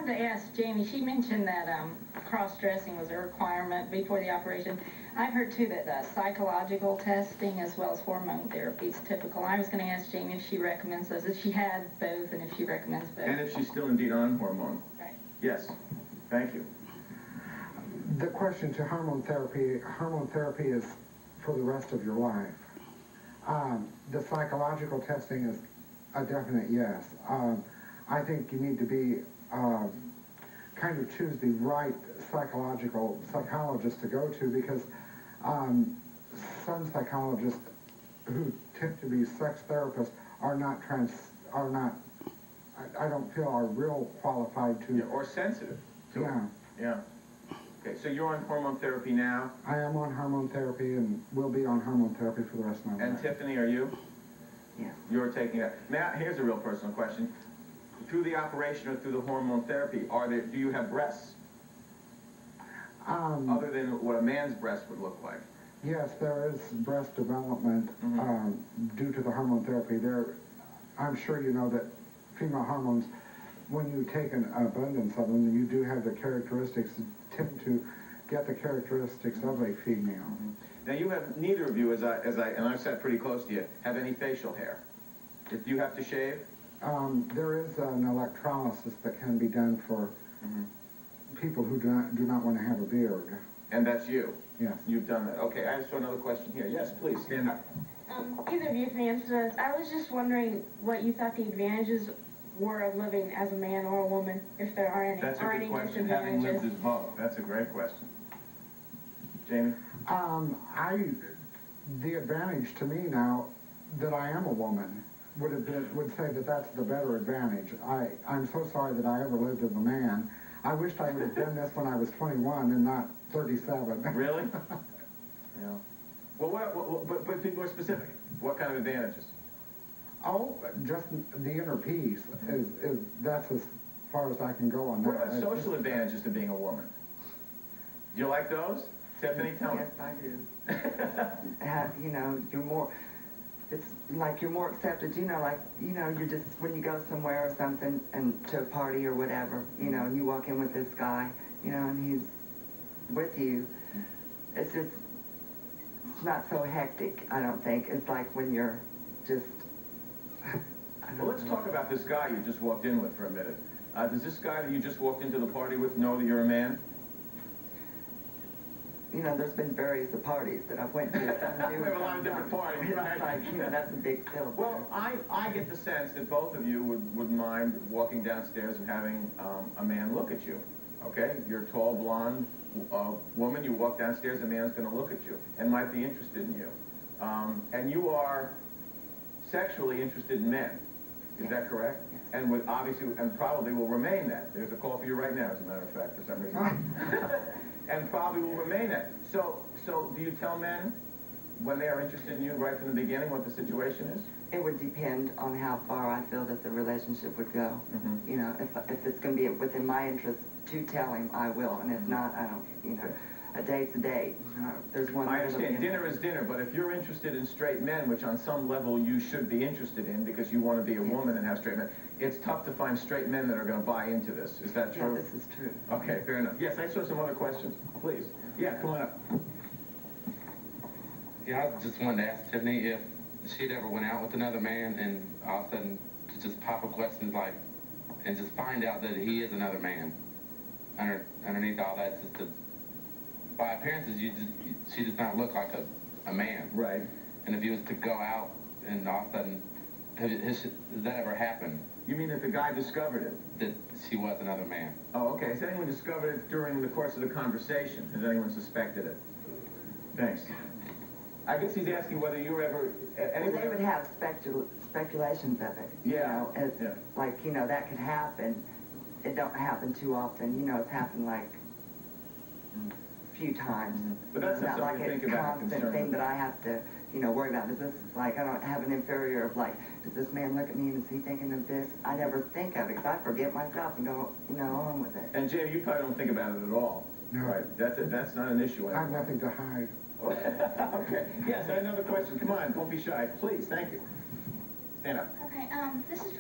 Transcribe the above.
wanted to ask Jamie, she mentioned that cross-dressing was a requirement before the operation. I've heard, too, that psychological testing as well as hormone therapy is typical. I was going to ask Jamie if she recommends those, if she had both, and if she recommends both. And if she's still indeed on hormone. Right. Yes. Thank you. The question to hormone therapy is for the rest of your life. The psychological testing is a definite yes. I think you need to be kind of choose the right psychologist to go to, because some psychologists who tend to be sex therapists are not I don't feel are real qualified to. Yeah, or sensitive. Yeah. Yeah. Okay, so you're on hormone therapy now? I am on hormone therapy and will be on hormone therapy for the rest of my life. And Tiffany, are you? Yes. You're taking that. Now, here's a real personal question. Through the operation or through the hormone therapy, do you have breasts? Other than what a man's breast would look like? Yes, there is breast development due to the hormone therapy. I'm sure you know that female hormones, when you take an abundance of them, you do have the characteristics, tend to get the characteristics of a female. Now, you have, neither of you, and I've sat pretty close to you, have any facial hair. Do you have to shave? There is an electrolysis that can be done for people who do not want to have a beard. And that's you? Yes. You've done that. Okay, I just saw another question here. Yes, please, stand up. Either of you can answer this. I was just wondering what you thought the advantages were of living as a man or a woman, if there are any. That's a good question. Having lived as both. That's a great question. Jamie? The advantage to me now that I am a woman would say that that's the better advantage. I'm so sorry that I ever lived as a man. I wished I would have done this when I was 21 and not 37. Really? Yeah. Well, but be more specific. What kind of advantages? Oh, just the inner peace that's as far as I can go on that. What about social advantages to being a woman? Do you like those? Tiffany, tell me. Yes, I do. You know, it's like you're more accepted, you're just, when you go somewhere or something, and to a party or whatever, and you walk in with this guy, and he's with you, it's not so hectic, I don't think. It's like when you're just, Well, let's talk about this guy you just walked in with for a minute. Does this guy that you just walked into the party with know that you're a man? There's been various parties that I've went to. We have a lot of different parties, right? Like, that's a big deal. Well, I get the sense that both of you wouldn't mind walking downstairs and having a man look at you, okay? You're a tall, blonde woman. You walk downstairs, a man's going to look at you and might be interested in you. And you are sexually interested in men. Is that correct? Yes. And would obviously, and probably will remain that. There's a call for you right now, as a matter of fact, for some reason. And probably will remain that. So do you tell men when they are interested in you right from the beginning what the situation is? It would depend on how far I feel that the relationship would go. If it's going to be within my interest to tell him, I will. And if not, I don't, a date's a date. There's one. I understand. Dinner is dinner, but if you're interested in straight men, which on some level you should be interested in because you want to be a woman and have straight men, it's tough to find straight men that are going to buy into this. Is that true? Yeah, this is true. Okay, fair enough. Yes, I saw some other questions. Please. Yeah, come on up. Yeah, I just wanted to ask Tiffany if she'd ever went out with another man and all of a sudden to just pop up questions like, and just find out that he is another man. Underneath all that, by appearances, she does not look like a man. Right. And if he was to go out and all of a sudden, has that ever happened? You mean that the guy discovered it? That she was another man. Oh, okay. Has anyone discovered it during the course of the conversation? Has anyone suspected it? Thanks. I guess he's asking whether you ever... Well, they would have speculations of it. Yeah. Like, that could happen. It don't happen too often. It's happened like a few times. But that's not like something to think a about. constant thing that I have to, worry about. Is this, like, I don't have an inferior of, like, does this man look at me and is he thinking of this? I never think of it because I forget myself and go, on with it. And Jamie, you probably don't think about it at all. No. Right. That's not an issue. I have nothing to hide. Okay. Yes, I have another question. Come on, don't be shy. Please, thank you. Stand up. Okay, this is